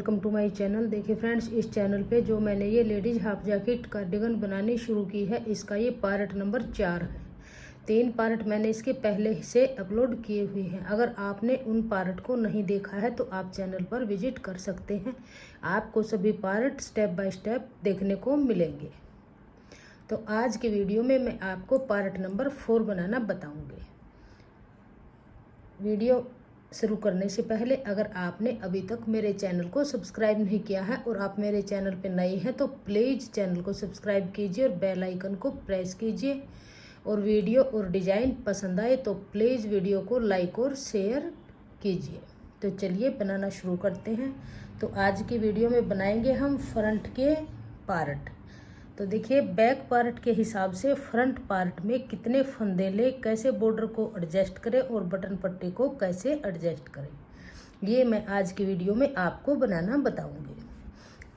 Welcome to my channel. देखिए friends, इस channel पे जो मैंने ये लेडीज हाफ जैकेट कार्डिगन बनानी शुरू की है, इसका ये पार्ट नंबर 4 है। 3 पार्ट मैंने इसके पहले से अपलोड किए हुए हैं। अगर आपने उन पार्ट को नहीं देखा है तो आप चैनल पर विजिट कर सकते हैं। आपको सभी पार्ट स्टेप बाय स्टेप देखने को मिलेंगे। तो आज के वीडियो में मैं आपको पार्ट नंबर 4 बनाना बताऊँगी। वीडियो शुरू करने से पहले अगर आपने अभी तक मेरे चैनल को सब्सक्राइब नहीं किया है और आप मेरे चैनल पर नए हैं तो प्लीज़ चैनल को सब्सक्राइब कीजिए और बेल आइकन को प्रेस कीजिए। और वीडियो और डिज़ाइन पसंद आए तो प्लीज़ वीडियो को लाइक और शेयर कीजिए। तो चलिए बनाना शुरू करते हैं। तो आज की वीडियो में बनाएंगे हम फ्रंट के पार्ट। तो देखिए, बैक पार्ट के हिसाब से फ्रंट पार्ट में कितने फंदे ले, कैसे बॉर्डर को एडजस्ट करें और बटन पट्टी को कैसे एडजस्ट करें, ये मैं आज की वीडियो में आपको बनाना बताऊंगी।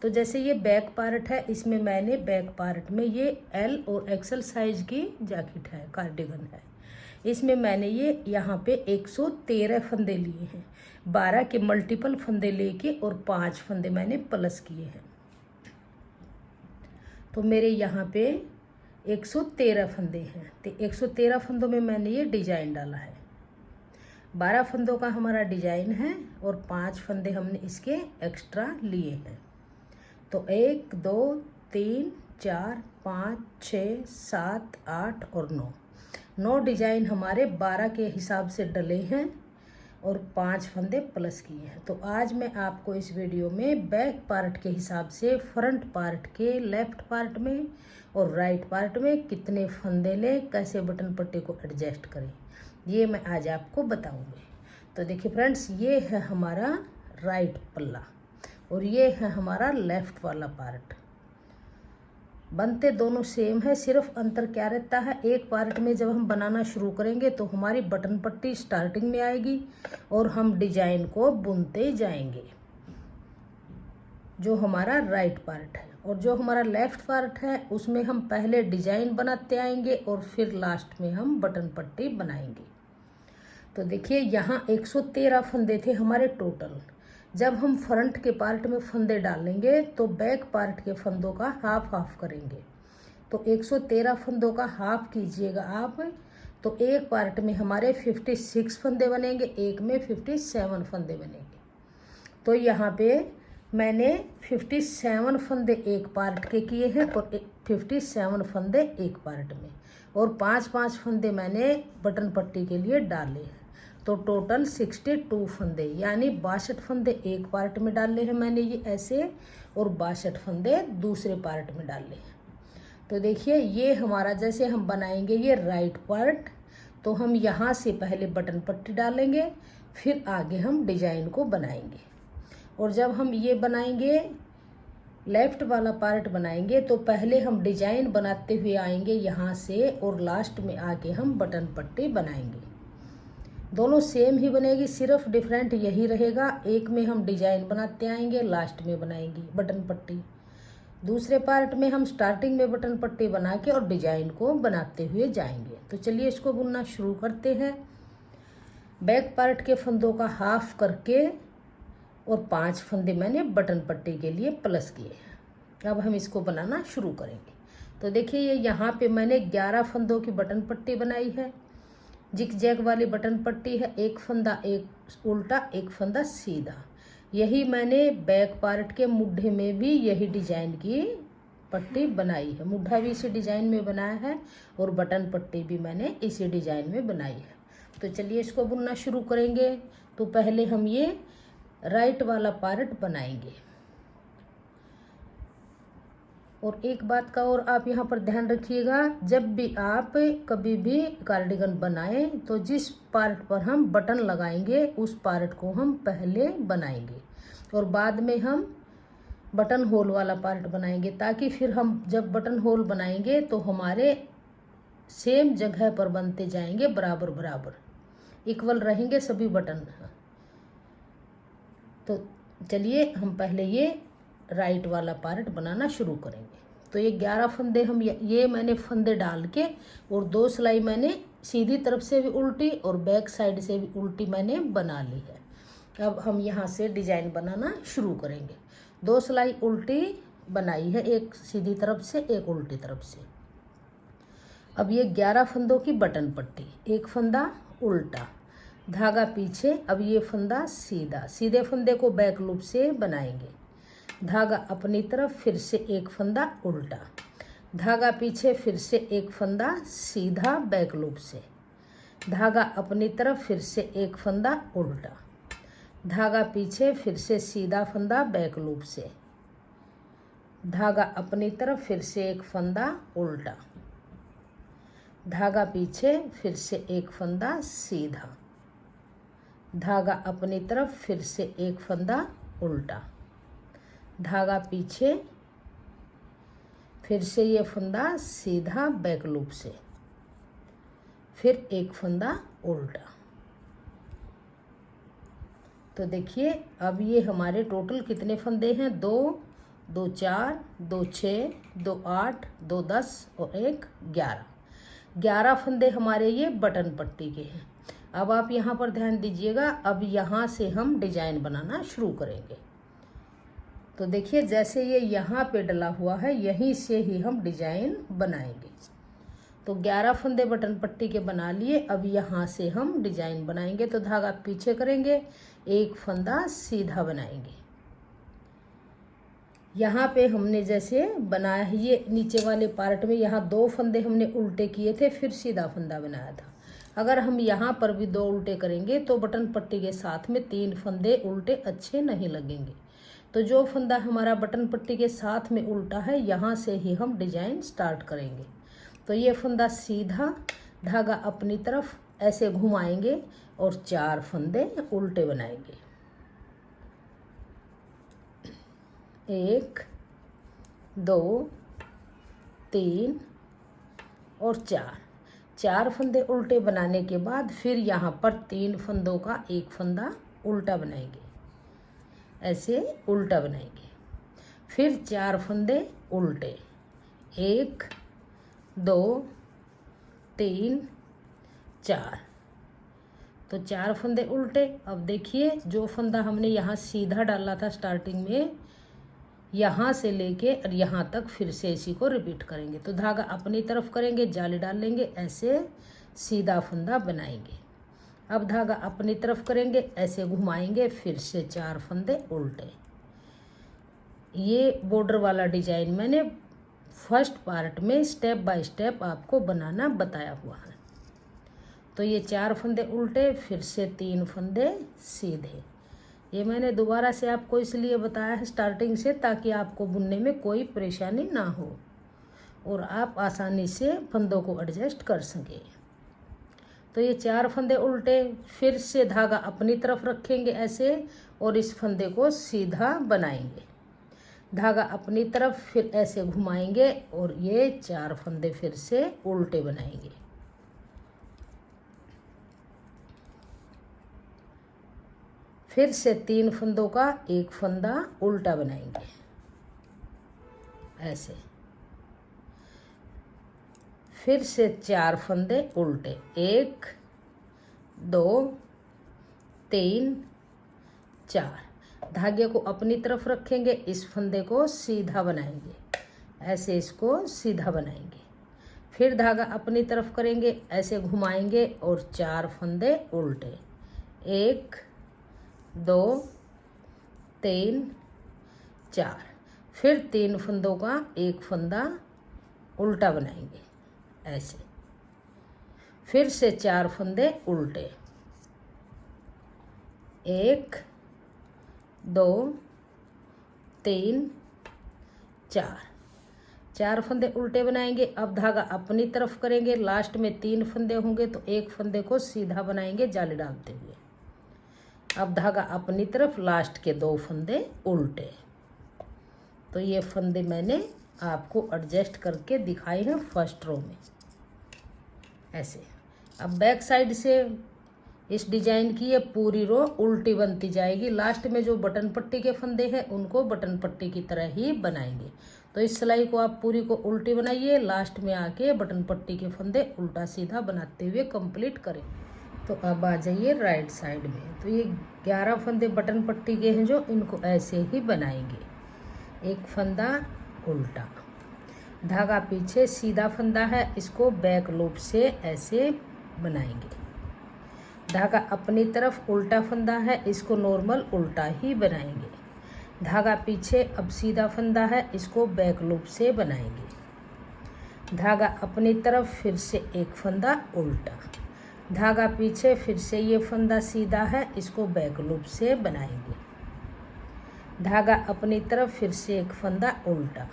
तो जैसे ये बैक पार्ट है, इसमें मैंने बैक पार्ट में ये एल और एक्सल साइज की जैकेट है, कार्डिगन है। इसमें मैंने ये यहाँ पे 113 फंदे लिए हैं। 12 के मल्टीपल फंदे लेके और 5 फंदे मैंने प्लस किए हैं। तो मेरे यहाँ पे 113 फंदे हैं। तो 113 फंदों में मैंने ये डिजाइन डाला है। 12 फंदों का हमारा डिजाइन है और 5 फंदे हमने इसके एक्स्ट्रा लिए हैं। तो 1 2 3 4 5 6 7 8 और 9 डिजाइन हमारे 12 के हिसाब से डले हैं और 5 फंदे प्लस किए हैं। तो आज मैं आपको इस वीडियो में बैक पार्ट के हिसाब से फ्रंट पार्ट के लेफ्ट पार्ट में और राइट पार्ट में कितने फंदे लें, कैसे बटन पट्टी को एडजस्ट करें, ये मैं आज आपको बताऊंगी। तो देखिए फ्रेंड्स, ये है हमारा राइट पल्ला और ये है हमारा लेफ्ट वाला पार्ट। बनते दोनों सेम है, सिर्फ अंतर क्या रहता है, एक पार्ट में जब हम बनाना शुरू करेंगे तो हमारी बटन पट्टी स्टार्टिंग में आएगी और हम डिजाइन को बुनते जाएंगे, जो हमारा राइट पार्ट है। और जो हमारा लेफ्ट पार्ट है उसमें हम पहले डिजाइन बनाते आएंगे और फिर लास्ट में हम बटन पट्टी बनाएंगे। तो देखिए, यहाँ 113 फंदे थे हमारे टोटल। जब हम फ्रंट के पार्ट में फंदे डालेंगे तो बैक पार्ट के फंदों का हाफ हाफ करेंगे। तो 113 फंदों का हाफ कीजिएगा आप, तो एक पार्ट में हमारे 56 फंदे बनेंगे, एक में 57 फंदे बनेंगे। तो यहाँ पे मैंने 57 फंदे एक पार्ट के किए हैं और 57 फंदे एक पार्ट में, और 5-5 फंदे मैंने बटन पट्टी के लिए डाले हैं। तो टोटल 62 फंदे, यानी 62 फंदे एक पार्ट में डाले हैं मैंने ये ऐसे, और 62 फंदे दूसरे पार्ट में डाले हैं। तो देखिए, ये हमारा जैसे हम बनाएंगे ये राइट पार्ट, तो हम यहाँ से पहले बटन पट्टी डालेंगे, फिर आगे हम डिजाइन को बनाएंगे। और जब हम ये बनाएंगे लेफ्ट वाला पार्ट बनाएंगे तो पहले हम डिजाइन बनाते हुए आएंगे यहाँ से, और लास्ट में आके हम बटन पट्टी बनाएंगे। दोनों सेम ही बनेगी, सिर्फ डिफरेंट यही रहेगा, एक में हम डिजाइन बनाते आएंगे, लास्ट में बनाएंगे बटन पट्टी। दूसरे पार्ट में हम स्टार्टिंग में बटन पट्टी बना के और डिजाइन को बनाते हुए जाएंगे। तो चलिए इसको बुनना शुरू करते हैं। बैक पार्ट के फंदों का हाफ करके और 5 फंदे मैंने बटन पट्टी के लिए प्लस किए हैं। अब हम इसको बनाना शुरू करेंगे। तो देखिए, ये यहाँ पे मैंने 11 फंदों की बटन पट्टी बनाई है। जिग जैग वाली बटन पट्टी है, एक फंदा एक उल्टा एक फंदा सीधा। यही मैंने बैक पार्ट के मुड्ढे में भी यही डिजाइन की पट्टी बनाई है। मुड्ढा भी इसी डिजाइन में बनाया है और बटन पट्टी भी मैंने इसी डिजाइन में बनाई है। तो चलिए इसको बुनना शुरू करेंगे। तो पहले हम ये राइट वाला पार्ट बनाएंगे। और एक बात का और आप यहाँ पर ध्यान रखिएगा, जब भी आप कभी भी कार्डिगन बनाएं तो जिस पार्ट पर हम बटन लगाएंगे उस पार्ट को हम पहले बनाएंगे और बाद में हम बटन होल वाला पार्ट बनाएंगे, ताकि फिर हम जब बटन होल बनाएंगे तो हमारे सेम जगह पर बनते जाएंगे, बराबर बराबर इक्वल रहेंगे सभी बटन। तो चलिए हम पहले ये राइट वाला पार्ट बनाना शुरू करेंगे। तो ये 11 फंदे हम ये मैंने फंदे डाल के और 2 सिलाई मैंने सीधी तरफ से भी उल्टी और बैक साइड से भी उल्टी मैंने बना ली है। अब हम यहाँ से डिजाइन बनाना शुरू करेंगे। 2 सिलाई उल्टी बनाई है, एक सीधी तरफ से एक उल्टी तरफ से। अब ये 11 फंदों की बटन पट्टी, एक फंदा उल्टा, धागा पीछे। अब ये फंदा सीधा, सीधे फंदे को बैक लूप से बनाएंगे, धागा अपनी तरफ, फिर से एक फंदा उल्टा, धागा पीछे, फिर से एक फंदा सीधा बैक लूप से, धागा अपनी तरफ, फिर से एक फंदा उल्टा, धागा पीछे, फिर से सीधा फंदा बैक लूप से, धागा अपनी तरफ, फिर से एक फंदा उल्टा, धागा पीछे, फिर से एक फंदा सीधा, धागा अपनी तरफ, फिर से एक फंदा उल्टा, धागा पीछे, फिर से ये फंदा सीधा बैक लूप से, फिर एक फंदा उल्टा। तो देखिए अब ये हमारे टोटल कितने फंदे हैं, 2, 2 4, 2 6, 2 8, 2 10 और 1 11। 11 फंदे हमारे ये बटन पट्टी के हैं। अब आप यहाँ पर ध्यान दीजिएगा, अब यहाँ से हम डिजाइन बनाना शुरू करेंगे। तो देखिए जैसे ये यहाँ पे डला हुआ है, यहीं से ही हम डिजाइन बनाएंगे। तो 11 फंदे बटन पट्टी के बना लिए। अब यहाँ से हम डिजाइन बनाएंगे। तो धागा पीछे करेंगे, एक फंदा सीधा बनाएंगे। यहाँ पे हमने जैसे बनाया है, ये नीचे वाले पार्ट में यहाँ 2 फंदे हमने उल्टे किए थे, फिर सीधा फंदा बनाया था। अगर हम यहाँ पर भी 2 उल्टे करेंगे तो बटन पट्टी के साथ में 3 फंदे उल्टे अच्छे नहीं लगेंगे। तो जो फंदा हमारा बटन पट्टी के साथ में उल्टा है, यहाँ से ही हम डिजाइन स्टार्ट करेंगे। तो ये फंदा सीधा, धागा अपनी तरफ ऐसे घुमाएंगे और 4 फंदे उल्टे बनाएंगे। 1 2 3 और 4 फंदे उल्टे बनाने के बाद फिर यहाँ पर 3 फंदों का एक फंदा उल्टा बनाएंगे, ऐसे उल्टा बनाएंगे। फिर 4 फंदे उल्टे, 1 2 3 4। तो 4 फंदे उल्टे। अब देखिए जो फंदा हमने यहाँ सीधा डाला था स्टार्टिंग में, यहाँ से लेके और यहाँ तक फिर से इसी को रिपीट करेंगे। तो धागा अपनी तरफ करेंगे, जाली डाल लेंगे, ऐसे सीधा फंदा बनाएंगे। अब धागा अपनी तरफ करेंगे, ऐसे घुमाएंगे, फिर से 4 फंदे उल्टे। ये बॉर्डर वाला डिजाइन मैंने फर्स्ट पार्ट में स्टेप बाय स्टेप आपको बनाना बताया हुआ है। तो ये 4 फंदे उल्टे, फिर से 3 फंदे सीधे। ये मैंने दोबारा से आपको इसलिए बताया है स्टार्टिंग से, ताकि आपको बुनने में कोई परेशानी ना हो और आप आसानी से फंदों को एडजस्ट कर सकें। तो ये 4 फंदे उल्टे, फिर से धागा अपनी तरफ रखेंगे ऐसे और इस फंदे को सीधा बनाएंगे। धागा अपनी तरफ, फिर ऐसे घुमाएंगे और ये 4 फंदे फिर से उल्टे बनाएंगे। फिर से 3 फंदों का एक फंदा उल्टा बनाएंगे, ऐसे। फिर से 4 फंदे उल्टे, 1 2 3 4। धागे को अपनी तरफ रखेंगे, इस फंदे को सीधा बनाएंगे, ऐसे इसको सीधा बनाएंगे। फिर धागा अपनी तरफ करेंगे, ऐसे घुमाएंगे और 4 फंदे उल्टे, 1 2 3 4। फिर 3 फंदों का एक फंदा उल्टा बनाएंगे, ऐसे। फिर से 4 फंदे उल्टे, 1 2 3 4 फंदे उल्टे बनाएंगे। अब धागा अपनी तरफ करेंगे, लास्ट में 3 फंदे होंगे तो एक फंदे को सीधा बनाएंगे जाली डालते हुए। अब धागा अपनी तरफ, लास्ट के 2 फंदे उल्टे। तो ये फंदे मैंने आपको एडजस्ट करके दिखाए हैं फर्स्ट रो में, ऐसे। अब बैक साइड से इस डिजाइन की ये पूरी रो उल्टी बनती जाएगी। लास्ट में जो बटन पट्टी के फंदे हैं उनको बटन पट्टी की तरह ही बनाएंगे। तो इस सिलाई को आप पूरी को उल्टी बनाइए, लास्ट में आके बटन पट्टी के फंदे उल्टा सीधा बनाते हुए कंप्लीट करें। तो अब आ जाइए राइट साइड में। तो ये 11 फंदे बटन पट्टी के हैं जो, इनको ऐसे ही बनाएंगे। एक फंदा उल्टा, धागा पीछे, सीधा फंदा है, इसको बैक लूप से ऐसे बनाएंगे। धागा अपनी तरफ, उल्टा फंदा है, इसको नॉर्मल उल्टा ही बनाएंगे। धागा पीछे, अब सीधा फंदा है, इसको बैक लूप से बनाएंगे। धागा अपनी तरफ, फिर से एक फंदा उल्टा, धागा पीछे, फिर से ये फंदा सीधा है, इसको बैक लूप से बनाएंगे। धागा अपनी तरफ, फिर से एक फंदा उल्टा,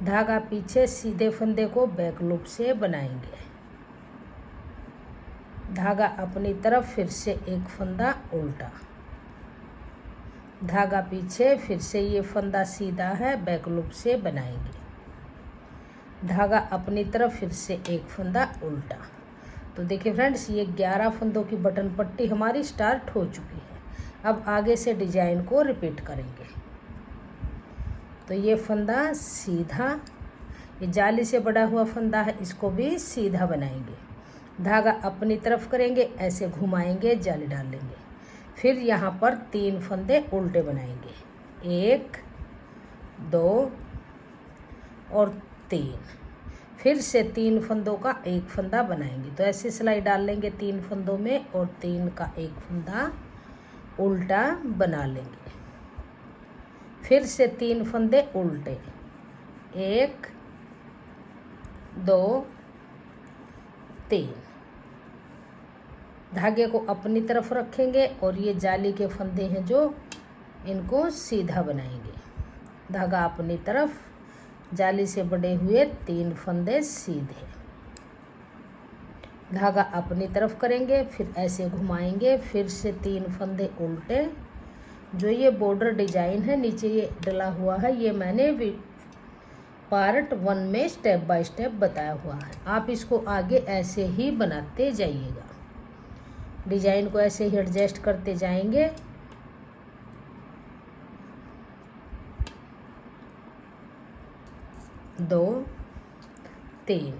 धागा पीछे, सीधे फंदे को बैक लूप से बनाएंगे। धागा अपनी तरफ, फिर से एक फंदा उल्टा, धागा पीछे, फिर से ये फंदा सीधा है, बैक लूप से बनाएंगे। धागा अपनी तरफ, फिर से एक फंदा उल्टा। तो देखिए फ्रेंड्स, ये 11 फंदों की बटन पट्टी हमारी स्टार्ट हो चुकी है। अब आगे से डिजाइन को रिपीट करेंगे। तो ये फंदा सीधा, ये जाली से बड़ा हुआ फंदा है, इसको भी सीधा बनाएंगे। धागा अपनी तरफ करेंगे, ऐसे घुमाएंगे, जाली डाल लेंगे। फिर यहाँ पर 3 फंदे उल्टे बनाएंगे, 1 2 और 3। फिर से 3 फंदों का एक फंदा बनाएंगे। तो ऐसे सिलाई डाल लेंगे 3 फंदों में और 3 का एक फंदा उल्टा बना लेंगे। फिर से 3 फंदे उल्टे, 1 2 3। धागे को अपनी तरफ रखेंगे और ये जाली के फंदे हैं जो, इनको सीधा बनाएंगे। धागा अपनी तरफ, जाली से बड़े हुए 3 फंदे सीधे, धागा अपनी तरफ करेंगे, फिर ऐसे घुमाएंगे। फिर से 3 फंदे उल्टे। जो ये बॉर्डर डिजाइन है नीचे ये डला हुआ है, ये मैंने पार्ट 1 में स्टेप बाय स्टेप बताया हुआ है। आप इसको आगे ऐसे ही बनाते जाइएगा, डिजाइन को ऐसे ही एडजस्ट करते जाएंगे। दो 3,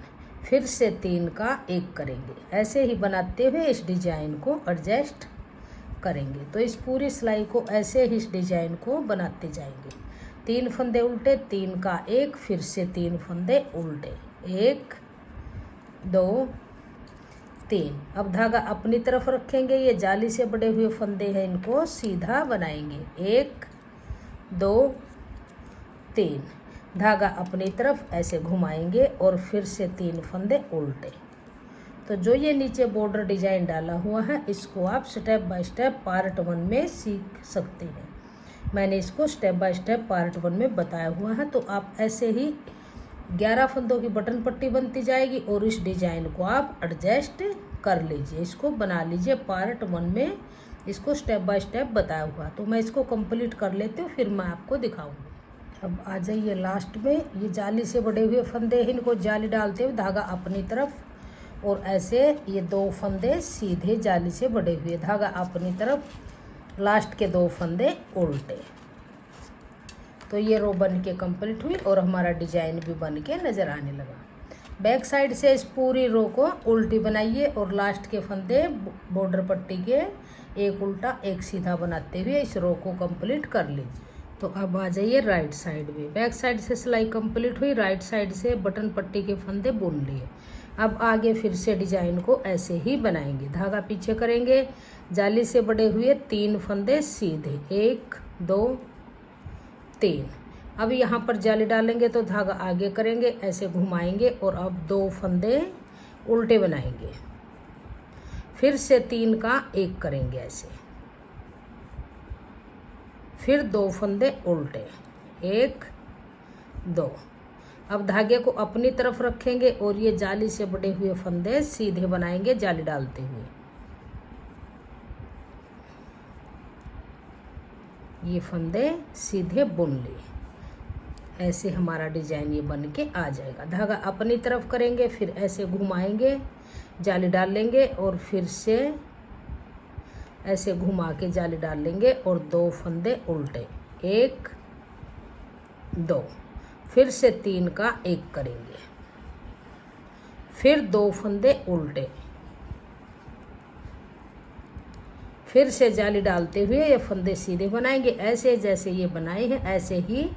फिर से 3 का एक करेंगे। ऐसे ही बनाते हुए इस डिजाइन को एडजस्ट करेंगे। तो इस पूरी सिलाई को ऐसे ही इस डिजाइन को बनाते जाएंगे। 3 फंदे उल्टे, 3 का एक, फिर से 3 फंदे उल्टे, 1 2 3। अब धागा अपनी तरफ रखेंगे, ये जाली से बड़े हुए फंदे हैं, इनको सीधा बनाएंगे, 1 2 3। धागा अपनी तरफ ऐसे घुमाएंगे और फिर से 3 फंदे उल्टे। तो जो ये नीचे बॉर्डर डिजाइन डाला हुआ है, इसको आप स्टेप बाय स्टेप पार्ट 1 में सीख सकते हैं। मैंने इसको स्टेप बाय स्टेप पार्ट 1 में बताया हुआ है। तो आप ऐसे ही 11 फंदों की बटन पट्टी बनती जाएगी और इस डिजाइन को आप एडजस्ट कर लीजिए, इसको बना लीजिए। पार्ट 1 में इसको स्टेप बाय स्टेप बताया हुआ। तो मैं इसको कंप्लीट कर लेती हूँ, फिर मैं आपको दिखाऊंगी। अब आ जाइए लास्ट में, ये जाली से बड़े हुए फंदे हैं, इनको जाली डालते हुए धागा अपनी तरफ और ऐसे ये 2 फंदे सीधे जाली से बड़े हुए, धागा अपनी तरफ, लास्ट के 2 फंदे उल्टे। तो ये रो बन के कंप्लीट हुई और हमारा डिजाइन भी बन के नज़र आने लगा। बैक साइड से इस पूरी रो को उल्टी बनाइए और लास्ट के फंदे बॉर्डर पट्टी के एक उल्टा एक सीधा बनाते हुए इस रो को कंप्लीट कर लीजिए। तो अब आ जाइए राइट साइड में। बैक साइड से सिलाई कंप्लीट हुई, राइट साइड से बटन पट्टी के फंदे बुन लिए। अब आगे फिर से डिजाइन को ऐसे ही बनाएंगे। धागा पीछे करेंगे, जाली से बड़े हुए 3 फंदे सीधे, 1 2 3। अब यहाँ पर जाली डालेंगे तो धागा आगे करेंगे, ऐसे घुमाएंगे और अब 2 फंदे उल्टे बनाएंगे। फिर से 3 का एक करेंगे ऐसे, फिर 2 फंदे उल्टे, 1 2। अब धागे को अपनी तरफ रखेंगे और ये जाली से बड़े हुए फंदे सीधे बनाएंगे जाली डालते हुए। ये फंदे सीधे बुन लिए, ऐसे हमारा डिजाइन ये बन के आ जाएगा। धागा अपनी तरफ करेंगे, फिर ऐसे घुमाएंगे, जाली डाल लेंगे और फिर से ऐसे घुमा के जाली डाल लेंगे और 2 फंदे उल्टे, 1 2। फिर से 3 का एक करेंगे, फिर 2 फंदे उल्टे, फिर से जाली डालते हुए ये फंदे सीधे बनाएंगे। ऐसे जैसे ये बनाए हैं ऐसे ही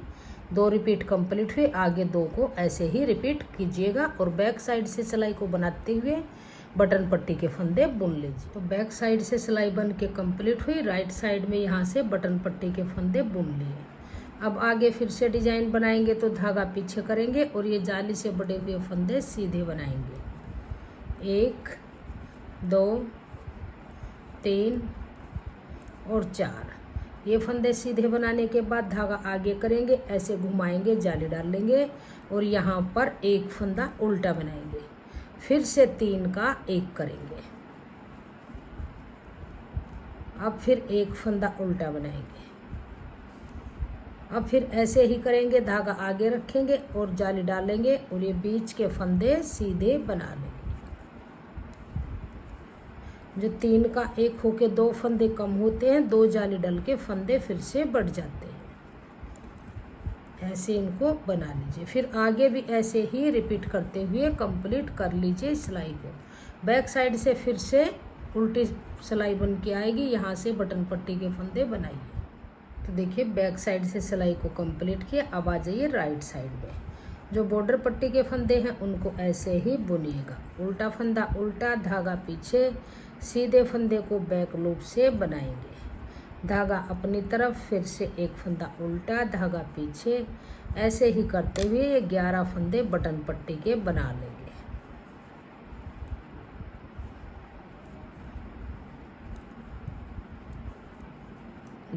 2 रिपीट कंप्लीट हुए, आगे 2 को ऐसे ही रिपीट कीजिएगा। और बैक साइड से सिलाई को बनाते हुए बटन पट्टी के फंदे बुन लीजिए। तो बैक साइड से सिलाई बन के कंप्लीट हुई, राइट साइड में यहाँ से बटन पट्टी के फंदे बुन लिए। अब आगे फिर से डिजाइन बनाएंगे तो धागा पीछे करेंगे और ये जाली से बड़े हुए फंदे सीधे बनाएंगे। 1 2 3 और 4। ये फंदे सीधे बनाने के बाद धागा आगे करेंगे, ऐसे घुमाएंगे, जाली डाल लेंगे और यहाँ पर एक फंदा उल्टा बनाएंगे। फिर से 3 का 1 करेंगे। अब फिर एक फंदा उल्टा बनाएंगे। अब फिर ऐसे ही करेंगे, धागा आगे रखेंगे और जाली डालेंगे और ये बीच के फंदे सीधे बना लेंगे। जो 3 का 1 होके 2 फंदे कम होते हैं, 2 जाली डल के फंदे फिर से बढ़ जाते हैं। ऐसे इनको बना लीजिए। फिर आगे भी ऐसे ही रिपीट करते हुए कंप्लीट कर लीजिए सिलाई को। बैक साइड से फिर से उल्टी सिलाई बन के आएगी, यहाँ से बटन पट्टी के फंदे बनाइए। तो देखिए बैक साइड से सिलाई को कंप्लीट किया। अब आ जाइए राइट साइड में। जो बॉर्डर पट्टी के फंदे हैं उनको ऐसे ही बुनिएगा। उल्टा फंदा उल्टा, धागा पीछे, सीधे फंदे को बैक लूप से बनाएंगे। धागा अपनी तरफ, फिर से एक फंदा उल्टा, धागा पीछे, ऐसे ही करते हुए ये 11 फंदे बटन पट्टी के बना लेंगे।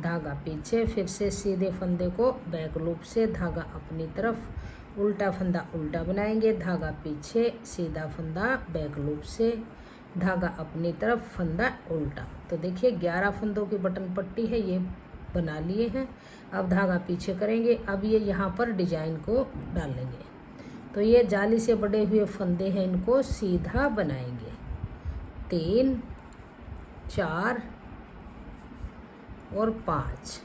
धागा पीछे, फिर से सीधे फंदे को बैक लूप से, धागा अपनी तरफ, उल्टा फंदा उल्टा बनाएंगे, धागा पीछे, सीधा फंदा बैक लूप से, धागा अपनी तरफ, फंदा उल्टा। तो देखिए 11 फंदों की बटन पट्टी है, ये बना लिए हैं। अब धागा पीछे करेंगे। अब ये यहाँ पर डिजाइन को डालेंगे। तो ये जाली से बड़े हुए फंदे हैं, इनको सीधा बनाएंगे। 3 4 और 5।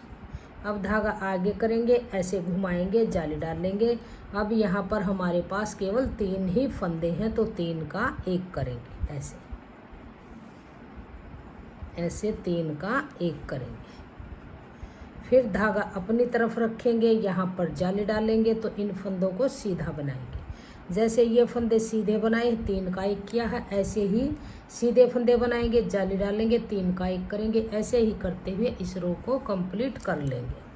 अब धागा आगे करेंगे, ऐसे घुमाएंगे, जाली डालेंगे। अब यहाँ पर हमारे पास केवल 3 ही फंदे हैं, तो 3 का 1 करेंगे। ऐसे 3 का 1 करेंगे। फिर धागा अपनी तरफ रखेंगे, यहाँ पर जाली डालेंगे, तो इन फंदों को सीधा बनाएंगे। जैसे ये फंदे सीधे बनाए, 3 का 1 किया है, ऐसे ही सीधे फंदे बनाएंगे, जाली डालेंगे, 3 का 1 करेंगे। ऐसे ही करते हुए इस रो को कंप्लीट कर लेंगे।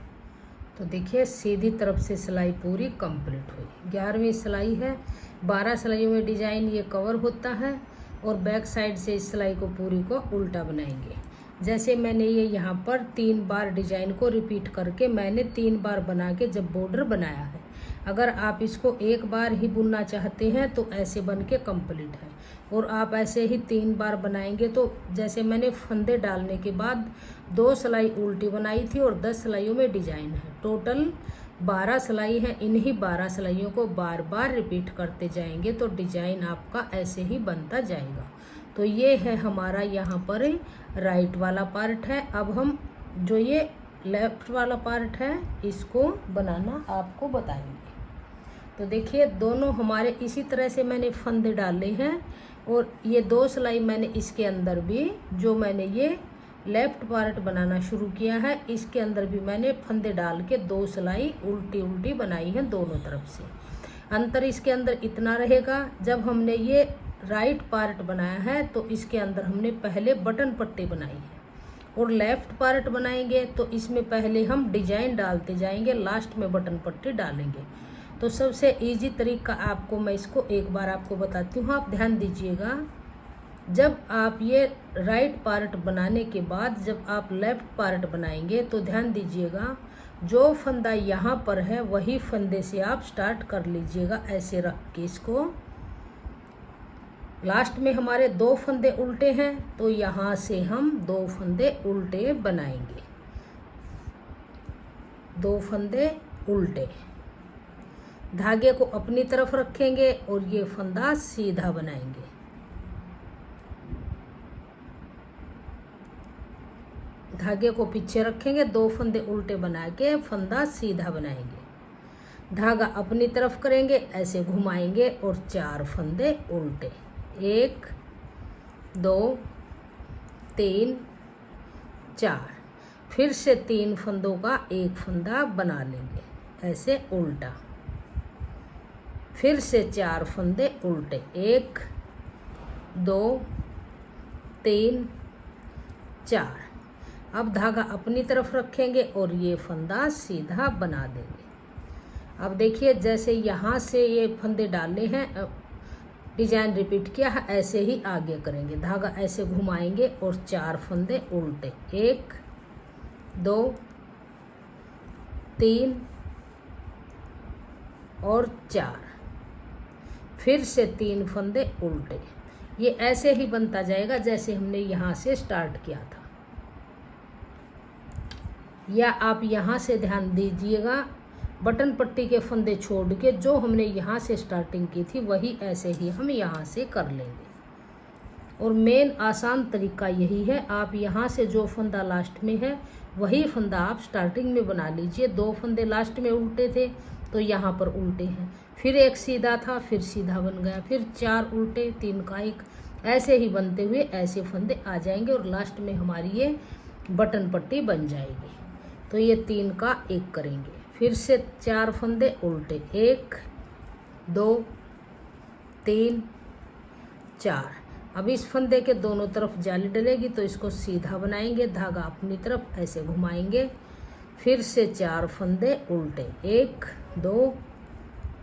तो देखिए सीधी तरफ से सिलाई पूरी कंप्लीट हुई। 11वीं सिलाई है। 12 सिलाइयों में डिजाइन ये कवर होता है और बैक साइड से इस सिलाई को पूरी को उल्टा बनाएंगे। जैसे मैंने ये यहाँ पर 3 बार डिजाइन को रिपीट करके मैंने 3 बार बना के जब बॉर्डर बनाया है। अगर आप इसको 1 बार ही बुनना चाहते हैं तो ऐसे बन के कंप्लीट है, और आप ऐसे ही 3 बार बनाएंगे तो जैसे मैंने फंदे डालने के बाद 2 सिलाई उल्टी बनाई थी और 10 सिलाइयों में डिजाइन है। टोटल 12 सिलाई है। इन्हीं 12 सिलाइयों को बार बार रिपीट करते जाएंगे तो डिजाइन आपका ऐसे ही बनता जाएगा। तो ये है हमारा यहाँ पर राइट वाला पार्ट है। अब हम जो ये लेफ्ट वाला पार्ट है इसको बनाना आपको बताएंगे। तो देखिए दोनों हमारे इसी तरह से मैंने फंदे डाले हैं, और ये 2 सिलाई मैंने इसके अंदर भी, जो मैंने ये लेफ्ट पार्ट बनाना शुरू किया है, इसके अंदर भी मैंने फंदे डाल के 2 सिलाई उल्टी उल्टी बनाई है दोनों तरफ से। अंतर इसके अंदर इतना रहेगा, जब हमने ये राइट पार्ट बनाया है तो इसके अंदर हमने पहले बटन पट्टी बनाई है, और लेफ्ट पार्ट बनाएंगे तो इसमें पहले हम डिजाइन डालते जाएंगे, लास्ट में बटन पट्टी डालेंगे। तो सबसे इजी तरीका आपको मैं इसको एक बार आपको बताती हूँ, आप ध्यान दीजिएगा। जब आप ये राइट पार्ट बनाने के बाद जब आप लेफ्ट पार्ट बनाएंगे तो ध्यान दीजिएगा, जो फंदा यहाँ पर है वही फंदे से आप स्टार्ट कर लीजिएगा, ऐसे रख के इसको। लास्ट में हमारे 2 फंदे उल्टे हैं तो यहाँ से हम 2 फंदे उल्टे बनाएंगे, 2 फंदे उल्टे। धागे को अपनी तरफ रखेंगे और ये फंदा सीधा बनाएंगे। धागे को पीछे रखेंगे, 2 फंदे उल्टे बना के फंदा सीधा बनाएंगे। धागा अपनी तरफ करेंगे, ऐसे घुमाएंगे और 4 फंदे उल्टे। 1 2 3 4, फिर से 3 फंदों का एक फंदा बना लेंगे ऐसे उल्टा, फिर से 4 फंदे उल्टे, 1 2 3 4। अब धागा अपनी तरफ रखेंगे और ये फंदा सीधा बना देंगे। अब देखिए जैसे यहाँ से ये फंदे डाले हैं, डिजाइन रिपीट किया है, ऐसे ही आगे करेंगे। धागा ऐसे घुमाएंगे और 4 फंदे उल्टे, 1 2 3 और 4, फिर से 3 फंदे उल्टे। ये ऐसे ही बनता जाएगा जैसे हमने यहाँ से स्टार्ट किया था। या आप यहाँ से ध्यान दीजिएगा, बटन पट्टी के फंदे छोड़ के जो हमने यहाँ से स्टार्टिंग की थी वही ऐसे ही हम यहाँ से कर लेंगे। और मेन आसान तरीका यही है, आप यहाँ से जो फंदा लास्ट में है वही फंदा आप स्टार्टिंग में बना लीजिए। 2 फंदे लास्ट में उल्टे थे तो यहाँ पर उल्टे हैं, फिर एक सीधा था, फिर सीधा बन गया, फिर 4 उल्टे, 3 का 1, ऐसे ही बनते हुए ऐसे फंदे आ जाएंगे और लास्ट में हमारी ये बटन पट्टी बन जाएगी। तो ये 3 का 1 करेंगे, फिर से 4 फंदे उल्टे, 1 2 3 4। अब इस फंदे के दोनों तरफ जाली डलेगी तो इसको सीधा बनाएंगे, धागा अपनी तरफ ऐसे घुमाएंगे, फिर से 4 फंदे उल्टे, 1 2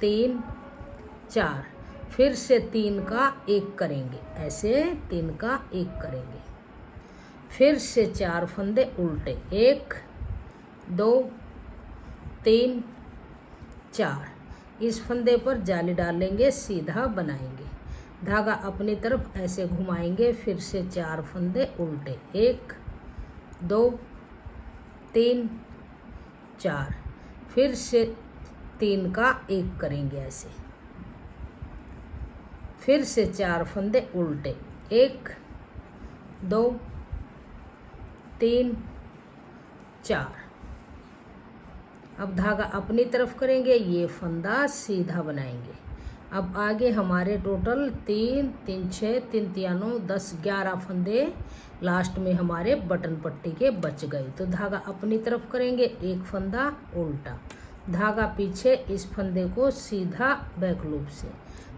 3 4, फिर से 3 का 1 करेंगे, ऐसे 3 का 1 करेंगे, फिर से 4 फंदे उल्टे, 1 2 3 4। इस फंदे पर जाली डालेंगे, सीधा बनाएंगे, धागा अपनी तरफ ऐसे घुमाएंगे, फिर से 4 फंदे उल्टे, 1 2 3 4, फिर से 3 का 1 करेंगे ऐसे, फिर से 4 फंदे उल्टे, 1 2 3 4। अब धागा अपनी तरफ करेंगे, ये फंदा सीधा बनाएंगे। अब आगे हमारे टोटल 3 3 6 3 3 9 10 11 फंदे लास्ट में हमारे बटन पट्टी के बच गए। तो धागा अपनी तरफ करेंगे, एक फंदा उल्टा, धागा पीछे, इस फंदे को सीधा बैक लूप से,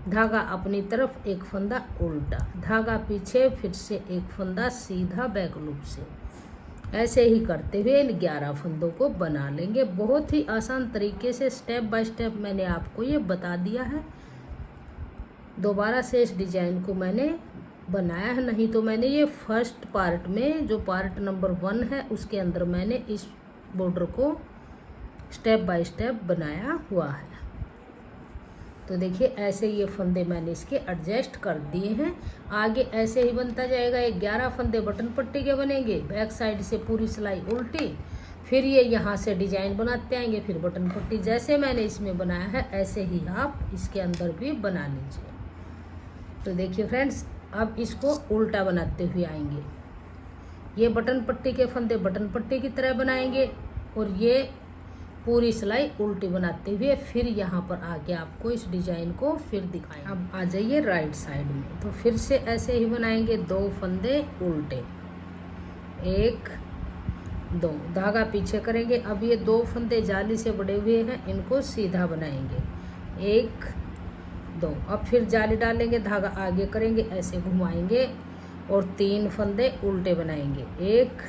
धागा अपनी तरफ एक फंदा उल्टा, धागा पीछे, फिर से एक फंदा सीधा बैक लूप से, ऐसे ही करते हुए इन 11 फंदों को बना लेंगे। बहुत ही आसान तरीके से स्टेप बाय स्टेप मैंने आपको ये बता दिया है। दोबारा से इस डिजाइन को मैंने बनाया है, नहीं तो मैंने ये फर्स्ट पार्ट में जो पार्ट नंबर 1 है उसके अंदर मैंने इस बॉर्डर को स्टेप बाय स्टेप बनाया हुआ है। तो देखिए ऐसे ये फंदे मैंने इसके एडजस्ट कर दिए हैं। आगे ऐसे ही बनता जाएगा, ये 11 फंदे बटन पट्टी के बनेंगे, बैक साइड से पूरी सिलाई उल्टी, फिर ये यहाँ से डिजाइन बनाते आएंगे, फिर बटन पट्टी जैसे मैंने इसमें बनाया है ऐसे ही आप इसके अंदर भी बना लीजिए। तो देखिए फ्रेंड्स, अब इसको उल्टा बनाते हुए आएंगे, ये बटन पट्टी के फंदे बटन पट्टी की तरह बनाएंगे और ये पूरी सिलाई उल्टी बनाते हुए फिर यहाँ पर आके आपको इस डिजाइन को फिर दिखाएं। अब आ जाइए राइट साइड में, तो फिर से ऐसे ही बनाएंगे, 2 फंदे उल्टे, 1 2, धागा पीछे करेंगे। अब ये 2 फंदे जाली से बड़े हुए हैं, इनको सीधा बनाएंगे, 1 2, अब फिर जाली डालेंगे, धागा आगे करेंगे, ऐसे घुमाएंगे और 3 फंदे उल्टे बनाएंगे, 1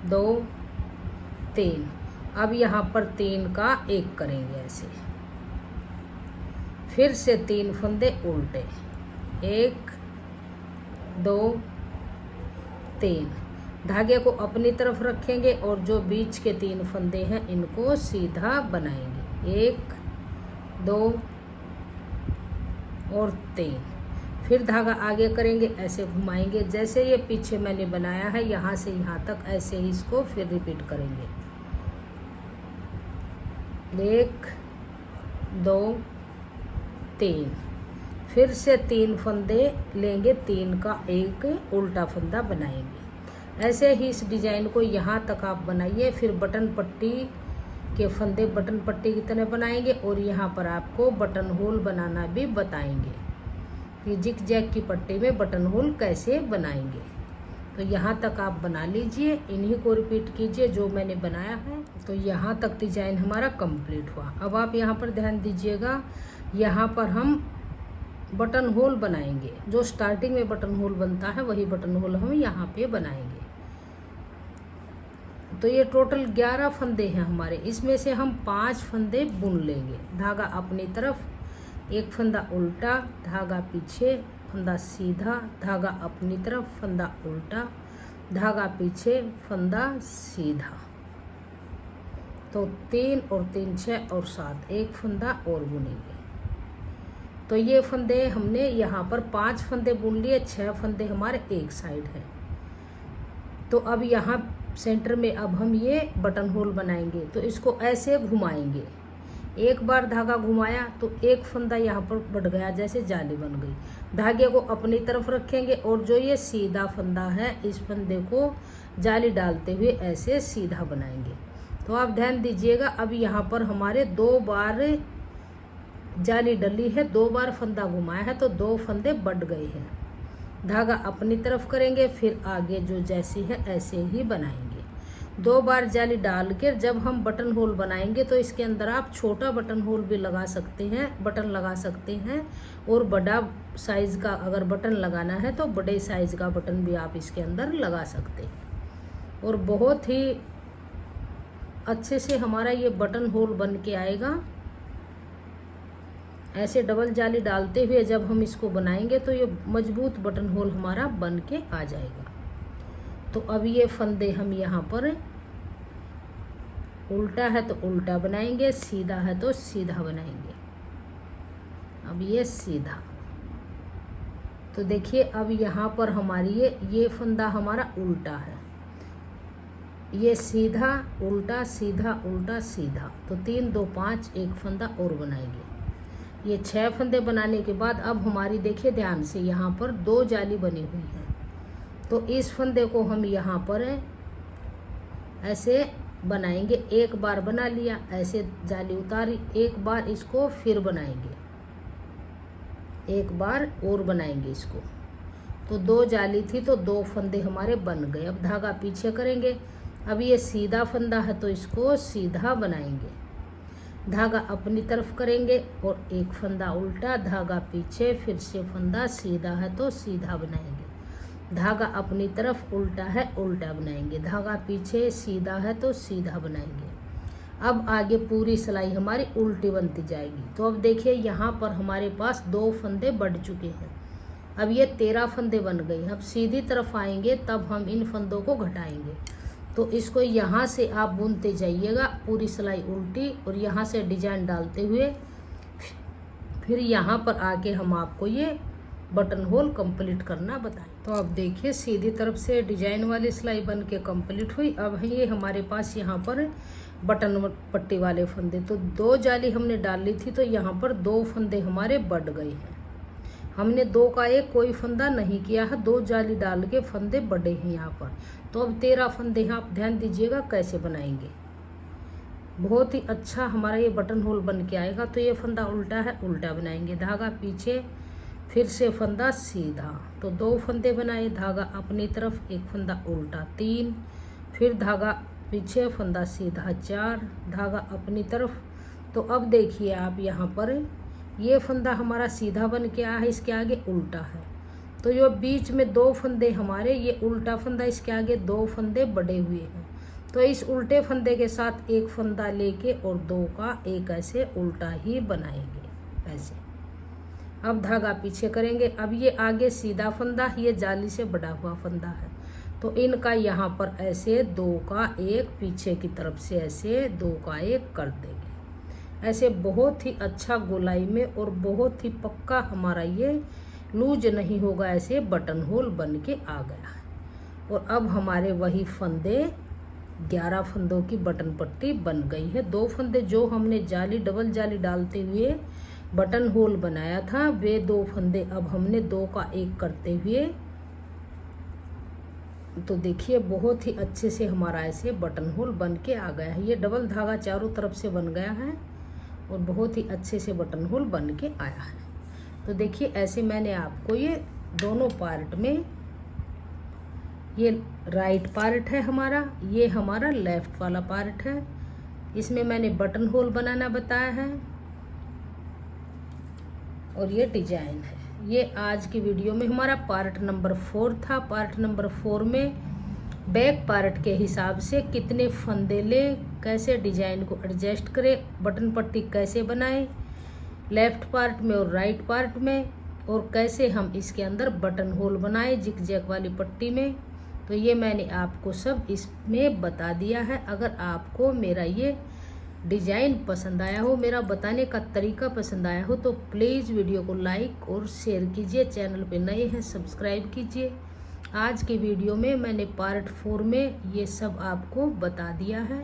2 3। अब यहाँ पर 3 का 1 करेंगे ऐसे, फिर से 3 फंदे उल्टे, 1 2 3, धागे को अपनी तरफ रखेंगे और जो बीच के 3 फंदे हैं इनको सीधा बनाएंगे, 1 2 और 3, फिर धागा आगे करेंगे, ऐसे घुमाएंगे, जैसे ये पीछे मैंने बनाया है यहाँ से यहाँ तक ऐसे ही इसको फिर रिपीट करेंगे, 1 2 3, फिर से 3 फंदे लेंगे, 3 का 1 उल्टा फंदा बनाएंगे। ऐसे ही इस डिजाइन को यहाँ तक आप बनाइए, फिर बटन पट्टी के फंदे बटन पट्टी की तरह बनाएंगे और यहाँ पर आपको बटन होल बनाना भी बताएंगे कि जिग जैग की पट्टी में बटन होल कैसे बनाएंगे। तो यहाँ तक आप बना लीजिए, इन्हीं को रिपीट कीजिए जो मैंने बनाया है। तो यहाँ तक डिजाइन हमारा कंप्लीट हुआ। अब आप यहाँ पर ध्यान दीजिएगा, यहाँ पर हम बटन होल बनाएंगे। जो स्टार्टिंग में बटन होल बनता है वही बटन होल हम यहाँ पे बनाएंगे। तो ये टोटल 11 फंदे हैं हमारे, इसमें से हम 5 फंदे बुन लेंगे। धागा अपनी तरफ, एक फंदा उल्टा, धागा पीछे, फंदा सीधा, धागा अपनी तरफ, फंदा उल्टा, धागा पीछे, फंदा सीधा। तो 3 और 3 6 और 7, एक फंदा और बुनेंगे। तो ये फंदे हमने यहाँ पर 5 फंदे बुन लिए, 6 फंदे हमारे एक साइड है। तो अब यहाँ सेंटर में अब हम ये बटन होल बनाएंगे। तो इसको ऐसे घुमाएंगे, एक बार धागा घुमाया तो एक फंदा यहाँ पर बढ़ गया, जैसे जाली बन गई। धागे को अपनी तरफ रखेंगे और जो ये सीधा फंदा है इस फंदे को जाली डालते हुए ऐसे सीधा बनाएंगे। तो आप ध्यान दीजिएगा, अब यहाँ पर हमारे 2 बार जाली डली है, 2 बार फंदा घुमाया है, तो 2 फंदे बढ़ गए हैं। धागा अपनी तरफ करेंगे, फिर आगे जो जैसी है ऐसे ही बनाएंगे। 2 बार जाली डाल कर जब हम बटन होल बनाएंगे तो इसके अंदर आप छोटा बटन होल भी लगा सकते हैं, बटन लगा सकते हैं, और बड़ा साइज का अगर बटन लगाना है तो बड़े साइज का बटन भी आप इसके अंदर लगा सकते हैं। और बहुत ही अच्छे से हमारा ये बटन होल बन के आएगा। ऐसे डबल जाली डालते हुए जब हम इसको बनाएंगे तो ये मजबूत बटन होल हमारा बन के आ जाएगा। तो अब ये फंदे हम यहाँ पर उल्टा है तो उल्टा बनाएंगे, सीधा है तो सीधा बनाएंगे। अब ये सीधा, तो देखिए अब यहाँ पर हमारी ये फंदा हमारा उल्टा है, ये सीधा उल्टा सीधा उल्टा सीधा। तो 3 2 5 एक फंदा और बनाएंगे। ये 6 फंदे बनाने के बाद अब हमारी देखिए ध्यान से यहाँ पर 2 जाली बनी हुई है। तो इस फंदे को हम यहाँ पर ऐसे बनाएंगे। एक बार बना लिया, ऐसे जाली उतारी, एक बार इसको फिर बनाएंगे, एक बार और बनाएंगे इसको। तो 2 जाली थी तो 2 फंदे हमारे बन गए। अब धागा पीछे करेंगे। अब ये सीधा फंदा है तो इसको सीधा बनाएंगे। धागा अपनी तरफ करेंगे और एक फंदा उल्टा, धागा पीछे, फिर से फंदा सीधा है तो सीधा बनाएंगे। धागा अपनी तरफ उल्टा है, उल्टा बनाएंगे। धागा पीछे सीधा है तो सीधा बनाएंगे। अब आगे पूरी सिलाई हमारी उल्टी बनती जाएगी। तो अब देखिए यहाँ पर हमारे पास 2 फंदे बढ़ चुके हैं। अब ये 13 फंदे बन गए। अब सीधी तरफ आएंगे तब हम इन फंदों को घटाएंगे। तो इसको यहाँ से आप बुनते जाइएगा, पूरी सिलाई उल्टी, और यहाँ से डिजाइन डालते हुए फिर यहाँ पर आके हम आपको ये बटन होल कंप्लीट करना बताएं। तो अब देखिए सीधी तरफ से डिजाइन वाली सिलाई बन के कंप्लीट हुई। अब ये हमारे पास यहाँ पर बटन पट्टी वाले फंदे, तो 2 जाली हमने डाल ली थी तो यहाँ पर 2 फंदे हमारे बढ़ गए हैं। हमने 2 का 1 कोई फंदा नहीं किया है, 2 जाली डाल के फंदे बढ़े हैं यहाँ पर। तो अब 13 फंदे हैं। आप ध्यान दीजिएगा कैसे बनाएंगे, बहुत ही अच्छा हमारा ये बटन होल बन के आएगा। तो ये फंदा उल्टा है, उल्टा बनाएंगे। धागा पीछे, फिर से फंदा सीधा। तो 2 फंदे बनाए, धागा अपनी तरफ, एक फंदा उल्टा, 3, फिर धागा पीछे, फंदा सीधा, 4, धागा अपनी तरफ। तो अब देखिए आप यहाँ पर ये फंदा हमारा सीधा बन के आया है, इसके आगे उल्टा है। तो जो बीच में 2 फंदे हमारे, ये उल्टा फंदा, इसके आगे 2 फंदे बढ़े हुए हैं। तो इस उल्टे फंदे के साथ एक फंदा लेके और 2 का 1 ऐसे उल्टा ही बनाएंगे ऐसे। अब धागा पीछे करेंगे। अब ये आगे सीधा फंदा, ये जाली से बढ़ा हुआ फंदा है, तो इनका यहाँ पर ऐसे 2 का 1 पीछे की तरफ से ऐसे 2 का 1 कर देंगे। ऐसे बहुत ही अच्छा गोलाई में और बहुत ही पक्का हमारा ये लूज नहीं होगा, ऐसे बटन होल बन के आ गया है। और अब हमारे वही फंदे 11 फंदों की बटन पट्टी बन गई है। 2 फंदे जो हमने जाली डबल जाली डालते हुए बटन होल बनाया था, वे 2 फंदे अब हमने 2 का 1 करते हुए, तो देखिए बहुत ही अच्छे से हमारा ऐसे बटन होल बन के आ गया है। ये डबल धागा चारों तरफ से बन गया है और बहुत ही अच्छे से बटन होल बन के आया है। तो देखिए ऐसे मैंने आपको ये दोनों पार्ट में ये राइट पार्ट है हमारा, ये हमारा लेफ्ट वाला पार्ट है। इसमें मैंने बटन होल बनाना बताया है और ये डिजाइन है। ये आज की वीडियो में हमारा पार्ट नंबर 4 था। पार्ट नंबर 4 में बैक पार्ट के हिसाब से कितने फंदे लें, कैसे डिजाइन को एडजस्ट करें, बटन पट्टी कैसे बनाएं लेफ्ट पार्ट में और राइट पार्ट में, और कैसे हम इसके अंदर बटन होल बनाएं जिग जैग वाली पट्टी में। तो ये मैंने आपको सब इसमें बता दिया है। अगर आपको मेरा ये डिजाइन पसंद आया हो, मेरा बताने का तरीका पसंद आया हो, तो प्लीज़ वीडियो को लाइक और शेयर कीजिए। चैनल पे नए हैं सब्सक्राइब कीजिए। आज के वीडियो में मैंने पार्ट 4 में ये सब आपको बता दिया है।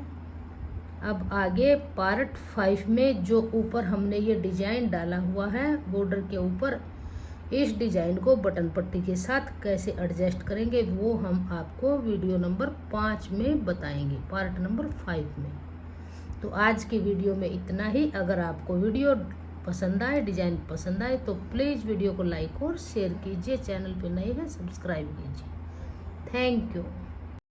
अब आगे पार्ट 5 में जो ऊपर हमने ये डिजाइन डाला हुआ है बॉर्डर के ऊपर, इस डिजाइन को बटन पट्टी के साथ कैसे एडजस्ट करेंगे वो हम आपको वीडियो नंबर 5 में बताएंगे, पार्ट नंबर 5 में। तो आज की वीडियो में इतना ही। अगर आपको वीडियो पसंद आए, डिजाइन पसंद आए, तो प्लीज़ वीडियो को लाइक और शेयर कीजिए। चैनल पे नए हैं सब्सक्राइब कीजिए। Thank you.